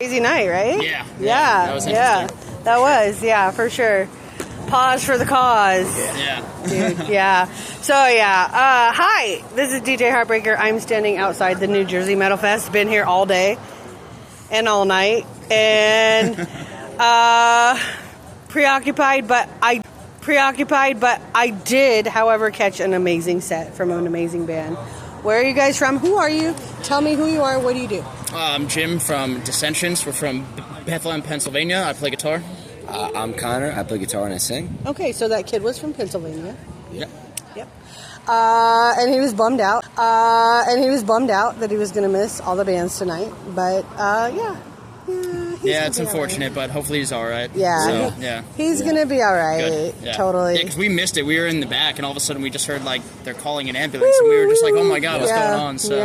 Crazy night, right? Yeah. That was interesting. That was, for sure. Pause for the cause. Yeah. Dude, yeah. So, hi, this is DJ Heartbreaker. I'm standing outside the New Jersey Metal Fest. Been here all day and all night. And preoccupied, but I did, however, catch an amazing set from an amazing band. Where are you guys from? Who are you? Tell me who you are. What do you do? I'm Jim from Dissentience. We're from Bethlehem, Pennsylvania. I play guitar. I'm Connor. I play guitar and I sing. Okay, so that kid was from Pennsylvania. Yep. And he was bummed out. That he was going to miss all the bands tonight. But, it's unfortunate, but hopefully he's all right. Yeah. So, yeah. He's going to be all right. Good. Yeah. Totally. Yeah, because we missed it. We were in the back, and all of a sudden we just heard, they're calling an ambulance, and we were just like, oh my God, what's going on? So,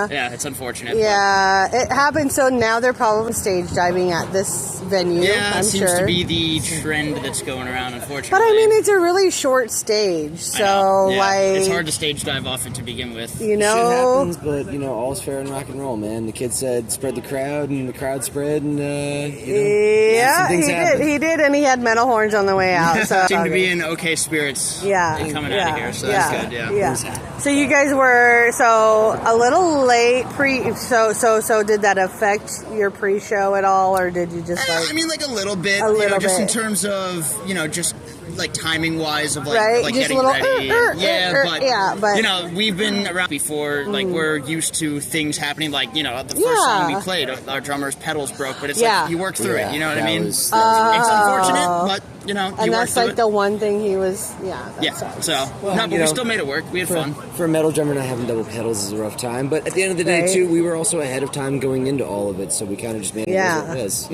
it's unfortunate. Yeah, it happened. So now they're probably stage diving at this venue, Yeah, I'm seems sure. to be the trend that's going around, unfortunately. But I mean, it's a really short stage, so it's hard to stage dive off it to begin with. You know, shit happens, but all's fair in rock and roll, man. The kid said, "Spread the crowd," and the crowd spread, and yeah, he did, and he had metal horns on the way out. So seemed to be in okay spirits. Coming out of here, so that's good. Yeah. So you guys were a little late So did that affect your pre-show at all, or did you just a little bit. Just in terms of just timing wise of getting ready. But we've been around before. We're used to things happening. The first song we played, our drummer's pedals broke, but it's you work through it. You know what I mean? It's unfortunate, but and that's the one thing he was. Sucks. But we still made it work. We had fun. For a metal drummer, not having double pedals is a rough time. But at the end of the day, too, we were also ahead of time going into all of it, so we kind of just made it as it was.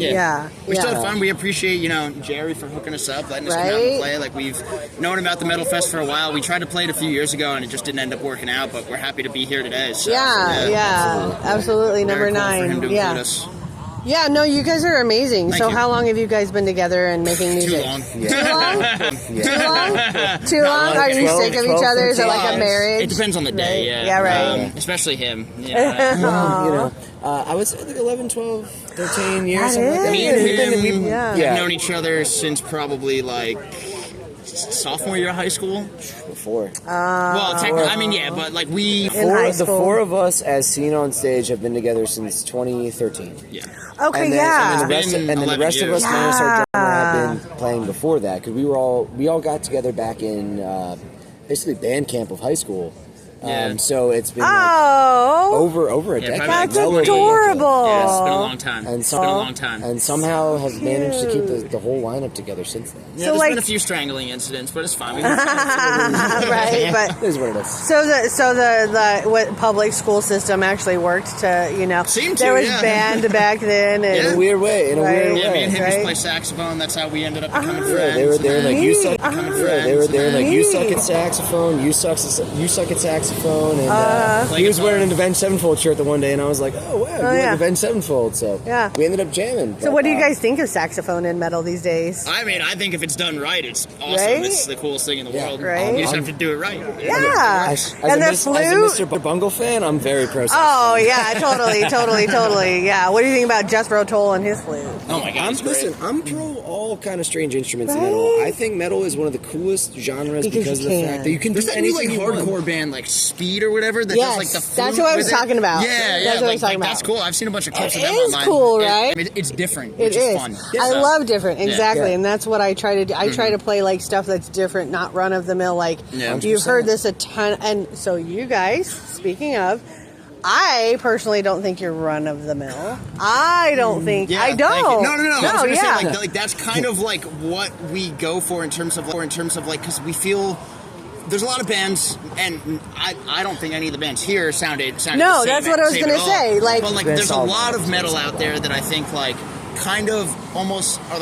We still had fun. We appreciate Jerry for hooking us up, letting us come out and play. We've known about the Metal Fest for a while. We tried to play it a few years ago, and it just didn't end up working out. But we're happy to be here today. So, absolutely. Number 9. For him to include us. Yeah, no, you guys are amazing. Thank you. How long have you guys been together and making music? Too long. Too long? Are you sick of each other? Is it like a marriage? It depends on the day, Yeah, right. Especially him. I would say 11, 12, 13 years. Something like that. Me and him have known each other since probably sophomore year of high school. Before. Technically, but the four of us, as seen on stage, have been together since 2013. Yeah. Okay, and then the rest of us, minus our drummer, have been playing before that because we all got together back in basically band camp of high school. So it's been over a decade. That's adorable. Yeah, it's been a long time. And somehow have managed to keep the whole lineup together since then. Yeah, there's been a few strangling incidents, but it's fine. Right, but it is what it is. So the public school system actually worked to there was band back then, and in a weird way. Me and him just play saxophone. That's how we ended up becoming friends. They were like, you suck. You suck at saxophone. You suck at saxophone. And he was wearing an Avenged Sevenfold shirt the one day, and I was like, "Oh wow, you're like Avenged Sevenfold." So we ended up jamming. So what do you guys think of saxophone in metal these days? I mean, I think if it's done right, it's awesome. Right? It's the coolest thing in the world. Right? You just have to do it right. As a Mr. Bungle fan, I'm very pro. Oh yeah, totally. Yeah. What do you think about Jethro Tull and his flute? Oh my God, I'm pro all kind of strange instruments in metal. I think metal is one of the coolest genres because of the fact that you can do anything. Hardcore band Speed or whatever that does the flute. That's what I was talking about. That's what I was talking about. That's cool. I've seen a bunch of clips of them online. It is cool, right? It's different, which is fun. I love different, exactly, and that's what I try to do. I try to play stuff that's different, not run of the mill. You've heard this a ton, and so you guys. Speaking of. I personally don't think you're run of the mill. I don't think. I don't. No. I was gonna say that's kind of what we go for in terms of because we feel. There's a lot of bands, and I don't think any of the bands here sounded the same. No, that's what I was going to say. But there's a lot of metal out there that I think kind of almost are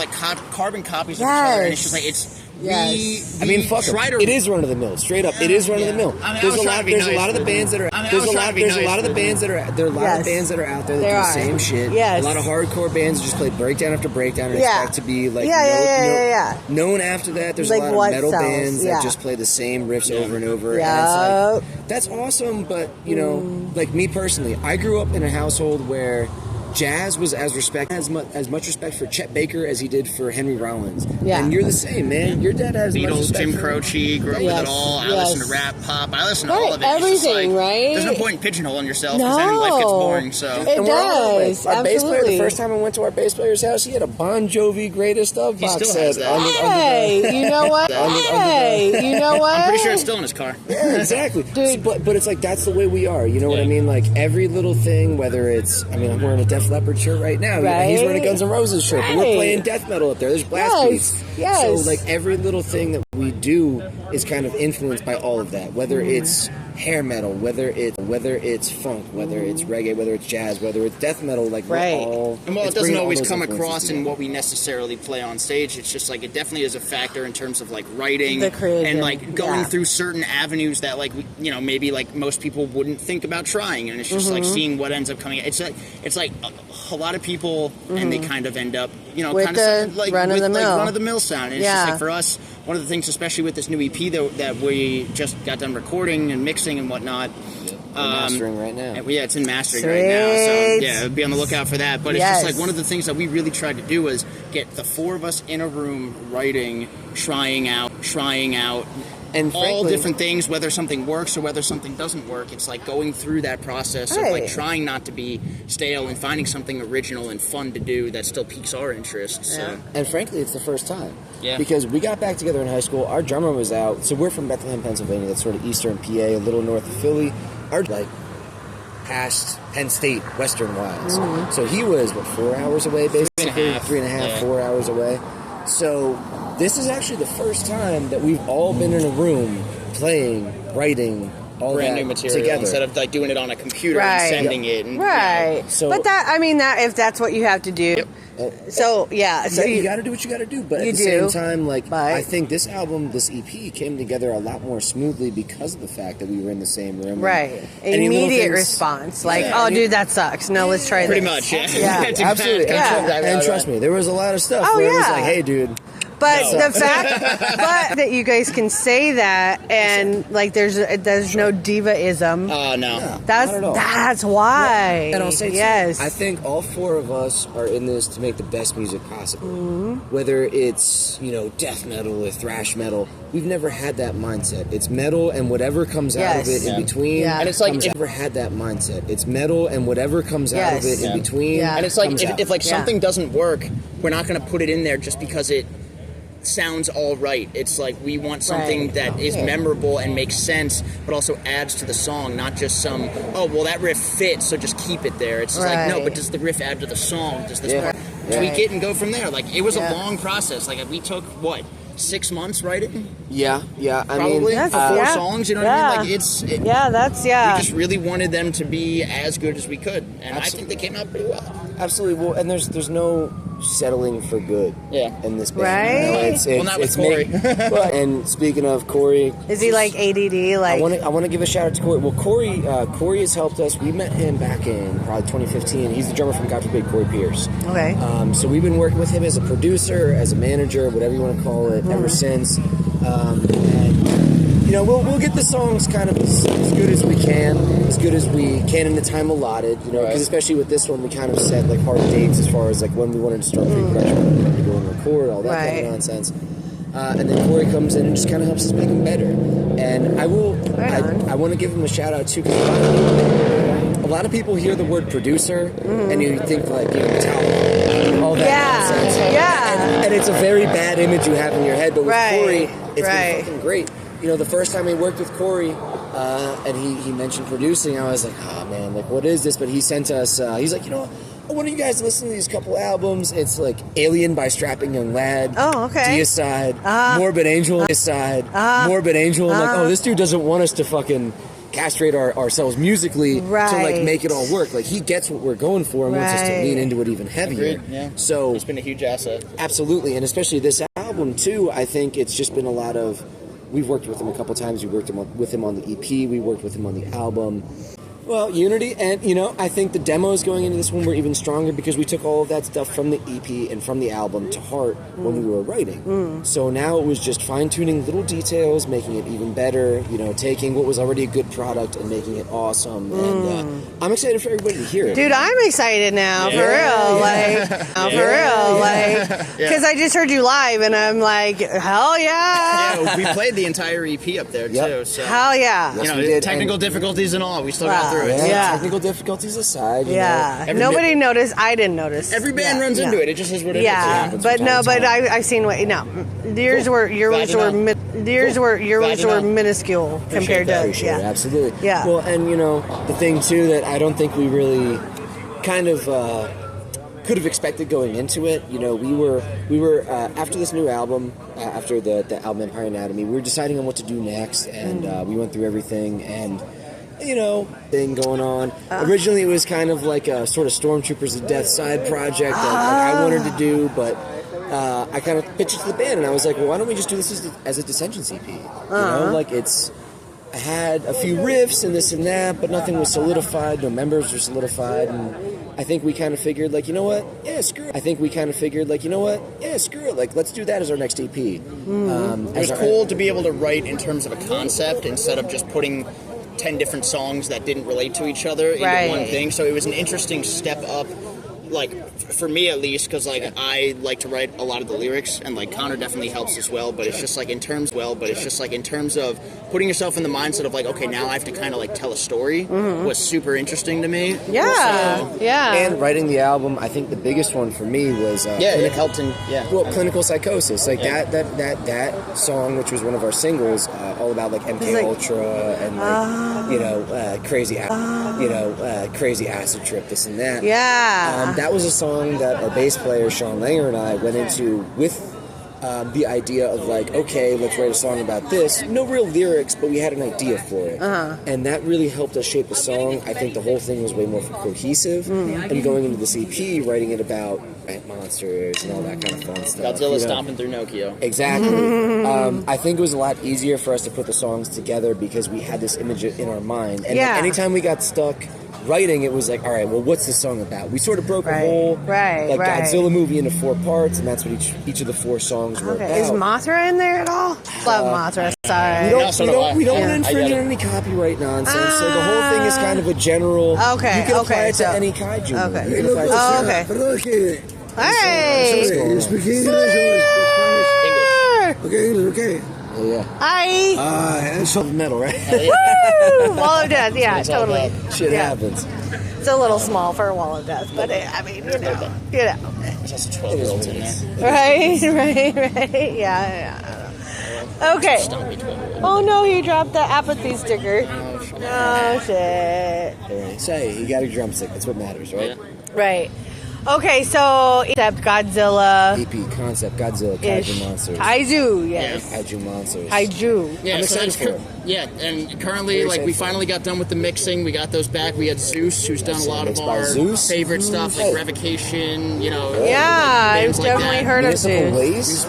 carbon copies of each other, and it's just it's. Yes. Fuck it. It is run of the mill. Straight up, it is run of the mill. There's a lot of the bands that are. There's a lot of the bands that are. There are a lot of bands that are out there that do the same shit. Yes. A lot of hardcore bands that just play breakdown after breakdown and expect to be known after that. There's a lot of metal bands that just play the same riffs over and over. And it's that's awesome. But me personally, I grew up in a household where Jazz was as much respect for Chet Baker as he did for Henry Rollins. Yeah. And you're the same, man. Your dad has Beatles, Jim Croce, grew up with it all. I listen to rap, pop. I listen to all of it. Everything, right? There's no point in pigeonholing yourself because then life gets boring. So it does. Our bass player, the first time I went to our bass player's house, he had a Bon Jovi Greatest Of box set. Hey, you know what? You know what? I'm pretty sure it's still in his car. Yeah, exactly. Dude. But it's like, that's the way we are. You know what I mean? Like, every little thing, whether it's, I mean, I'm wearing a Def Leppard shirt right now. Right. He's wearing a Guns N' Roses shirt. But we're playing death metal up there. There's blast beats. Yes. So, like, every little thing that we do is kind of influenced by all of that. Whether it's hair metal, whether it's funk, whether it's reggae, whether it's jazz, whether it's death metal, like we're all. And while it doesn't always come across in what we necessarily play on stage, it's just like it definitely is a factor in terms of like writing and like going through certain avenues that like maybe like most people wouldn't think about trying, and it's just like seeing what ends up coming. It's like a lot of people and they kind of end up with kind of like run of the mill sound. And it's just like for us, one of the things, especially with this new EP that we just got done recording and mixing and whatnot. Mastering right now. Yeah, it's in mastering right now. So yeah, be on the lookout for that. But it's just like one of the things that we really tried to do was get the four of us in a room writing, trying out, and all different things, whether something works or whether something doesn't work. It's like going through that process of like trying not to be stale and finding something original and fun to do that still piques our interest. So. And frankly, it's the first time. Yeah. Because we got back together in high school. Our drummer was out. So we're from Bethlehem, Pennsylvania. That's sort of eastern PA, a little north of Philly. Our like past Penn State, western wise. So he was 4 hours away, basically 3.5, 4 hours away. So this is actually the first time that we've all been in a room playing, writing, all brand that new material together instead of like doing it on a computer and sending it. And, So, but that, I mean, that if that's what you have to do. So you got to do what you got to do, but at the same time, like I think this album, this EP, came together a lot more smoothly because of the fact that we were in the same room. Right, immediate response, like, oh, dude, that sucks. No, let's try pretty this. Much, absolutely. And trust me, there was a lot of stuff where it was like, hey, dude. But the fact that you guys can say that and like there's no diva-ism. No. That's why. And I'll say too, I think all four of us are in this to make the best music possible. Whether it's, death metal or thrash metal, we've never had that mindset. It's metal and whatever comes out of it in between. And it's like never had that mindset. It's metal and whatever comes out of it in between. And it's like if like something doesn't work, we're not going to put it in there just because it sounds all right. It's like we want something that is memorable and makes sense, but also adds to the song, not just some, that riff fits, so just keep it there. It's just like, no, but does the riff add to the song? Does this part tweak it and go from there? Like, it was a long process. Like, we took, 6 months writing? Yeah. Probably. I mean, 4 songs, you know what I mean? Like, we just really wanted them to be as good as we could. And I think they came out pretty well. Absolutely. Well, and there's no settling for good in this band. Right? Not with Corey. And speaking of Corey, is he like ADD? Like, I want to give a shout out to Corey. Well, Corey has helped us. We met him back in probably 2015. He's the drummer from God Forbid, Corey Pierce. Okay. So we've been working with him as a producer, as a manager, whatever you want to call it, ever since. And we'll get the songs kind of as good as we can, in the time allotted. Because especially with this one, we kind of set like hard dates as far as like when we wanted to start pre-production, when we wanted to go and record, all that kind of nonsense. And then Corey comes in and just kind of helps us make them better. And I want to give him a shout out too, because a lot of people hear the word producer and you think like Metallica, all that nonsense. And it's a very bad image you have in your head. But with Corey, it's been fucking great. The first time we worked with Corey, and he mentioned producing, I was like, oh man, like what is this? But he sent us, he's like, I want you guys to listen to these couple albums. It's like Alien by Strapping Young Lad. Oh, okay. Deicide, Morbid Angel, Morbid Angel. I'm like, this dude doesn't want us to fucking castrate ourselves musically to like make it all work. Like he gets what we're going for and wants us to lean into it even heavier. Agreed, yeah. So it's been a huge asset. Absolutely, and especially this album too. I think it's just been a lot of. We've worked with him a couple times. We worked with him on the EP. We worked with him on the album. Well, unity, and I think the demos going into this one were even stronger because we took all of that stuff from the EP and from the album to heart when we were writing. So now it was just fine-tuning little details, making it even better, taking what was already a good product and making it awesome. And I'm excited for everybody to hear it. Dude, I'm excited now, for real. Because I just heard you live, and I'm like, hell yeah. Yeah, we played the entire EP up there, too. So. Hell yeah. Yes, we did. Technical difficulties and all, we still got through it. Yeah. Technical difficulties aside, nobody noticed. I didn't notice. Every band runs into it. It just is what it is. Yeah, but I've seen what. No, yours were minuscule compared to. Absolutely. Yeah. Well, and the thing too that I don't think we really kind of could have expected going into it. We were after this new album, after the album Empire Anatomy, we were deciding on what to do next, and we went through everything and. Thing going on. Originally, it was kind of like a sort of Stormtroopers of Death side project that I wanted to do, but I kind of pitched it to the band, and I was like, well, why don't we just do this as a Dissentience EP? I had a few riffs and this and that, but nothing was solidified. No members were solidified, and I think we kind of figured, like, screw it. Like, let's do that as our next EP. It was cool to be able to write in terms of a concept instead of just putting 10 different songs that didn't relate to each other into one thing. So it was an interesting step up, like, for me at least, because, like, I like to write a lot of the lyrics, and, like, Connor definitely helps as well, but it's just, like, in terms of putting yourself in the mindset of, like, okay, now I have to kind of, like, tell a story was super interesting to me. And writing the album, I think the biggest one for me was it helped in Clinical Psychosis, like that song, which was one of our singles, all about like MK Ultra and like crazy acid trip, this and that. That was a song that our bass player Sean Langer and I went into with the idea of like, okay, let's write a song about this. No real lyrics, but we had an idea for it. And that really helped us shape the song. I think the whole thing was way more cohesive. And going into this EP, writing it about monsters and all that kind of fun stuff. Godzilla stomping through Nokia. Exactly. I think it was a lot easier for us to put the songs together because we had this image in our mind. And anytime we got stuck writing, it was like, all right, well, what's this song about? We sort of broke a whole Godzilla movie into 4 parts, and that's what each of the 4 songs were about. Is Mothra in there at all? Love Mothra. Sorry. We don't want to infringe on any copyright nonsense, so the whole thing is kind of a general. You can apply it to any kaiju movie. You can apply it to Hey! You speak English okay. Yeah. Hi. It's all metal, right? Woo! Wall of Death, totally. Shit happens. It's a little small for a Wall of Death, but I mean, There's also 12-year-olds in there. Right. Yeah. Okay. Oh no, he dropped the apathy sticker. Oh shit. Say, you got a drumstick. That's what matters, right? Right. Okay, so except Godzilla. EP concept Godzilla Kaiju Monsters. Kaiju, yes. Kaiju Monsters. Kaiju. Yeah, I'm excited for it. Yeah, and currently, like, we finally got done with the mixing. We got those back. We had Zeus, who's done a lot of our favorite stuff, like Revocation, Yeah, I've definitely heard of Zeus.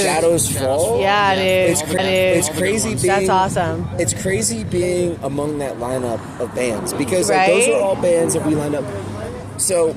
Shadows Fall. Yeah, dude. It's crazy being... That's awesome. It's crazy being among that lineup of bands, because like, those are all bands that we lined up. So...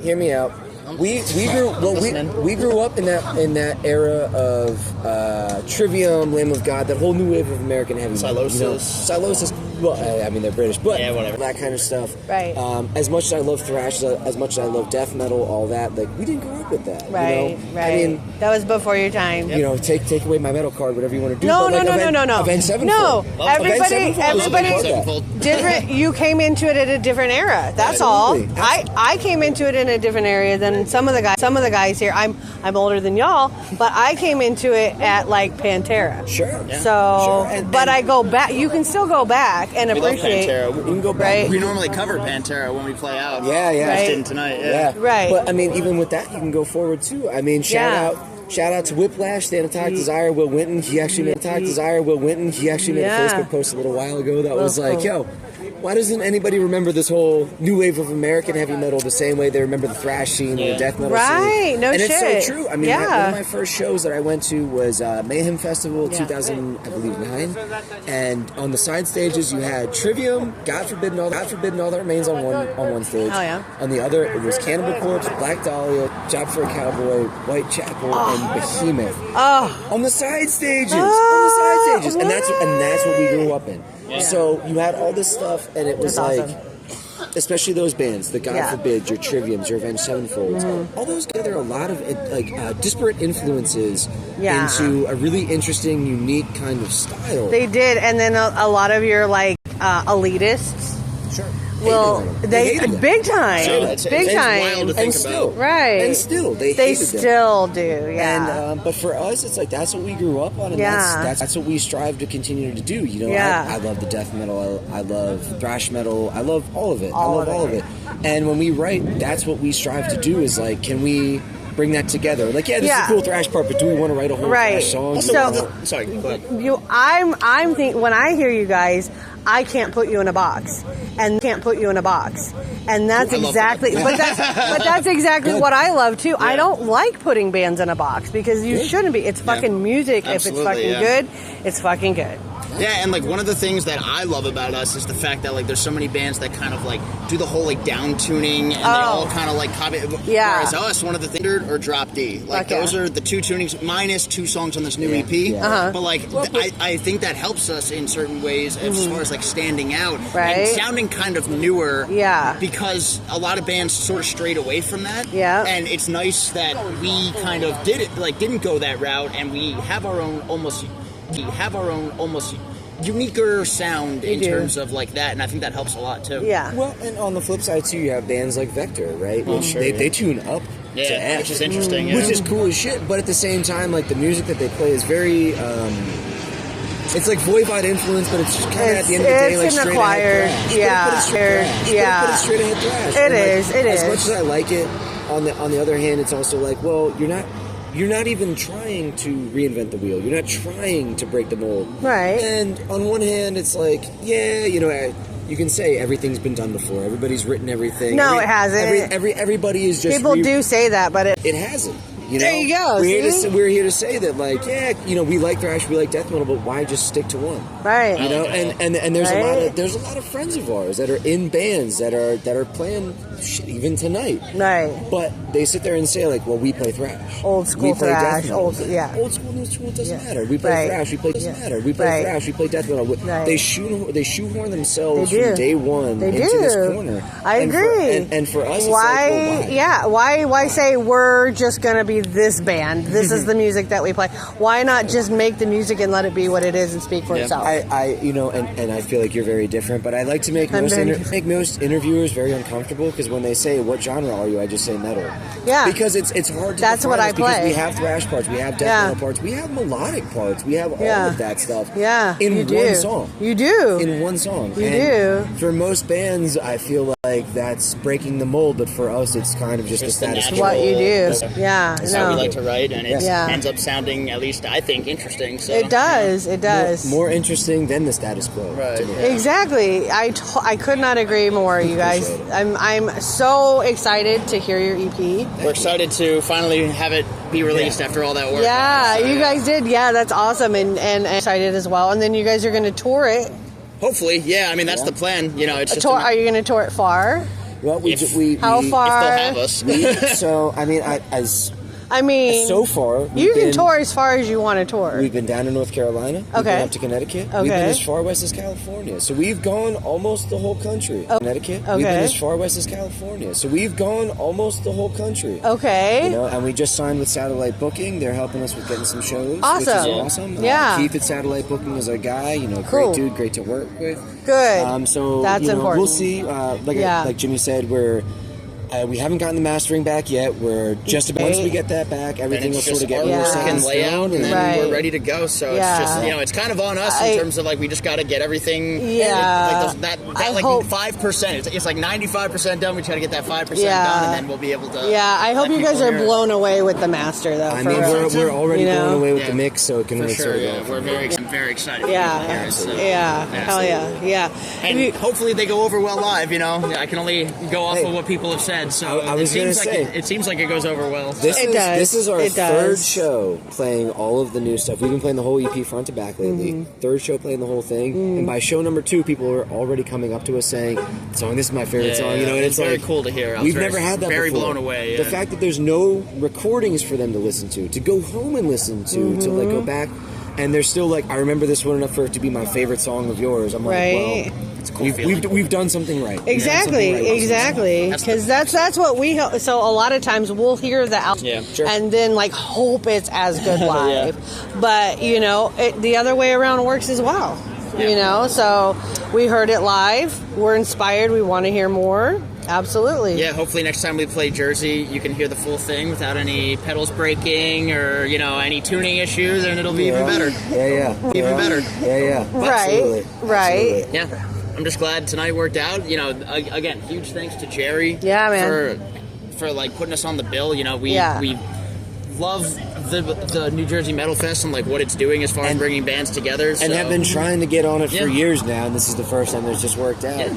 Hear me out. We grew up in that era of Trivium, Lamb of God, that whole new wave of American heavy metal. Silosis. Well, I mean, they're British, but whatever. That kind of stuff. Right. As much as I love thrash, as much as I love death metal, all that, like, we didn't grow up with that. Right. I mean, that was before your time. Take away my metal card, whatever you want to do. No. Avenged Sevenfold. No, everybody, different. You came into it at a different era. That's all. I came into it in a different area than some of the guys here. I'm older than y'all, but I came into it at like Pantera. Sure. So, but I go back. You can still go back and appreciate. Love Pantera. We can go back. Right? We normally cover Pantera when we play out. Yeah. Just didn't tonight. Yeah. Right. But I mean, even with that, you can go forward too. I mean, shout out to Whiplash, Thanatotic Desire, Will Winton. He actually made a Facebook post a little while ago that was like, yo, why doesn't anybody remember this whole new wave of American heavy metal the same way they remember the thrash scene or the death metal scene? Right, no and shit. And it's so true. I mean, one of my first shows that I went to was Mayhem Festival 2009, and on the side stages you had Trivium, God Forbidden All That Remains on one stage. Oh, yeah. On the other, it was Cannibal Corpse, Black Dahlia, Job for a Cowboy, Whitechapel, and Behemoth. On the side stages. And that's what we grew up in. Yeah. So you had all this stuff, and it was awesome. Especially those bands, the God Forbid, your Triviums, your Avenged Sevenfolds, all those together, a lot of disparate influences into a really interesting, unique kind of style. They did, and then a lot of your elitists. Sure. Well, they big time, big time, and still, they still do, And but for us, it's like that's what we grew up on, and that's what we strive to continue to do. You know, I love the death metal, I love thrash metal, I love all of it, I love all of it. And when we write, that's what we strive to do. Is like, can we bring that together? Like, this is a cool thrash part, but do we want to write a whole thrash song? Sorry, go ahead. I'm thinking, when I hear you guys, I can't put you in a box, and can't put you in a box, and that's exactly. But that's exactly what I love too. Yeah. I don't like putting bands in a box because you shouldn't be. It's fucking music. Absolutely, if it's fucking good, it's fucking good. Yeah, and one of the things that I love about us is the fact that there's so many bands that kind of do the whole down tuning, and they all kind of copy. Yeah. Whereas us, one of the things, or drop D, those are the two tunings minus 2 songs on this new EP. Yeah. But I think that helps us in certain ways as far as standing out and sounding kind of newer. Yeah. Because a lot of bands sort of strayed away from that. Yeah. And it's nice that we kind of did it, didn't go that route, and we have our own almost uniquer sound in terms of that, and I think that helps a lot too. Yeah. Well, and on the flip side too, you have bands like Vector, right? Which they tune up to F, which is interesting. Which is cool as shit, but at the same time, the music that they play is very it's Voivod influence, but it's just kind of at the end of the day straight ahead thrash. Put it straight ahead thrash. It is. As much as I like it, on the other hand, it's also you're not even trying to reinvent the wheel. You're not trying to break the mold. Right. And on one hand, it's you can say everything's been done before. Everybody's written everything. No, it hasn't. Everybody is just... People do say that, but it hasn't. There you go. We're here to say that, we like thrash, we like death metal, but why just stick to one? Right. And there's a lot of friends of ours that are in bands that are playing shit even tonight. Right. But they sit there and say we play thrash. Old school thrash. Old school, new school, it doesn't matter. We play thrash. We play doesn't matter. We play thrash. We play death metal. Right. They shoehorn themselves from day one into this corner. I agree. And for us, why? It's why say we're just gonna be this band? This is the music that we play. Why not just make the music and let it be what it is and speak for itself? I feel like you're very different, but I like to make most interviewers very uncomfortable, because when they say, "What genre are you?" I just say metal. Yeah. Because it's hard to That's what I play. Because we have thrash parts, we have death metal parts, we have melodic parts, we have all of that stuff. Yeah. In one song. You do. In one song. You do. For most bands, I feel like that's breaking the mold, but for us, it's kind of just the status quo. What you do. Yeah. That's how we like to write, and it ends up sounding, at least I think, interesting. So. It does. It does. More interesting than the status quo. Right. Exactly. I could not agree more, you guys. I'm so excited to hear your EP. We're excited to finally have it be released after all that work. Yeah, you guys did. Yeah, that's awesome, and excited as well. And then you guys are going to tour it. Hopefully, that's the plan. It's just are you going to tour it far? Well, how far? If they'll have us. So far, you can tour as far as you want to tour. We've been down to North Carolina. We've been up to Connecticut. We've been as far west as California. So we've gone almost the whole country. Connecticut. We've been as far west as California. So we've gone almost the whole country. Okay. And we just signed with Satellite Booking. They're helping us with getting some shows. Awesome. Which is awesome. Yeah. Keith at Satellite Booking is our guy. Cool. Great dude, great to work with. Good. So that's important. We'll see. Like Jimmy said, we're We haven't gotten the mastering back yet. We're just about, once we get that back, everything will sort of get more set and layout, and then we're ready to go. So it's just, it's kind of on us in terms of like we just got to get everything. Yeah. That like 5%. It's like 95% done. We try to get that 5% done, and then we'll be able to. Yeah, I hope you guys are blown away with the master, though. I mean, we're already blown away with the mix, so it can really sort of go. We're very excited. Yeah. Hell yeah. And hopefully they go over well live. I can only go off of what people have said. So it seems like it goes over well. This is our third show playing all of the new stuff. We've been playing the whole EP front to back lately. Third show playing the whole thing, and by show number 2, people are already coming up to us saying, "Song, this is my favorite song." And it's very cool to hear. We've never had that very before. Blown away. The fact that there's no recordings for them to listen to go home and listen to like go back. And they're still like, I remember this one enough for it to be my favorite song of yours. I'm like, well, it's cool. We've done something right. Exactly. Because that's what we. So a lot of times we'll hear the album and then like hope it's as good live, but the other way around works as well. So we heard it live. We're inspired. We want to hear more. Absolutely. Yeah, hopefully next time we play Jersey, you can hear the full thing without any pedals breaking or, any tuning issues, and it'll be even better. Even better. Right. Yeah. I'm just glad tonight worked out. Again, huge thanks to Jerry. Yeah, man. For like putting us on the bill. We love the New Jersey Metal Fest and like what it's doing as far as bringing bands together, and have been trying to get on it for years now, and this is the first time it's just worked out.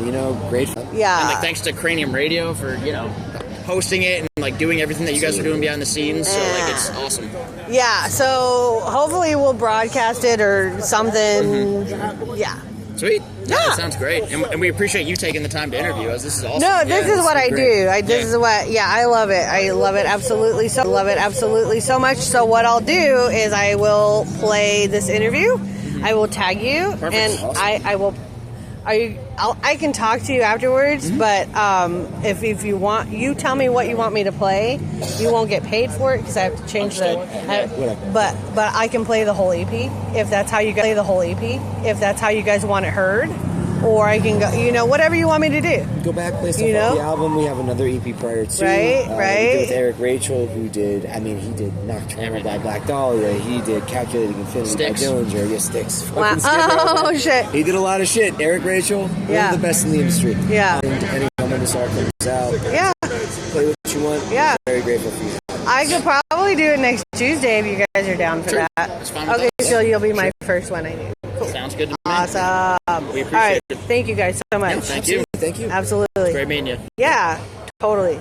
Great fun. And like thanks to Cranium Radio for hosting it and like doing everything that you guys are doing behind the scenes. So like it's awesome. So hopefully we'll broadcast it or something. Sweet. Yeah, that sounds great. And we appreciate you taking the time to interview us. This is awesome. No, this is what I do. This is what, I love it. I love it absolutely so much. So what I'll do is I will play this interview. I will tag you. Perfect. And awesome. I will... I can talk to you afterwards, but if you want, you tell me what you want me to play. You won't get paid for it because I have to change but I can play the whole EP if that's how you guys play the whole EP. If that's how you guys want it heard, or I can go, whatever you want me to do. Go back, play stuff off the album. We have another EP prior to. Right. We did with Eric Rachel, who did. He did Nocturnal by Black Dahlia. He did Calculating Infinity by Dillinger. Yeah, Sticks. Wow. Oh shit. He did a lot of shit. Eric Rachel, one of the best in the industry. Yeah. And depending on when this all comes out, play what you want. Yeah. Very grateful for you. I could probably do it next Tuesday if you guys are down for that. That's fine. Okay, so you'll be my first one. I do. Cool. Sounds good to me. Awesome. We appreciate it. Thank you guys so much. Yeah, thank you. Thank you. Absolutely. Great meeting you. Yeah, totally.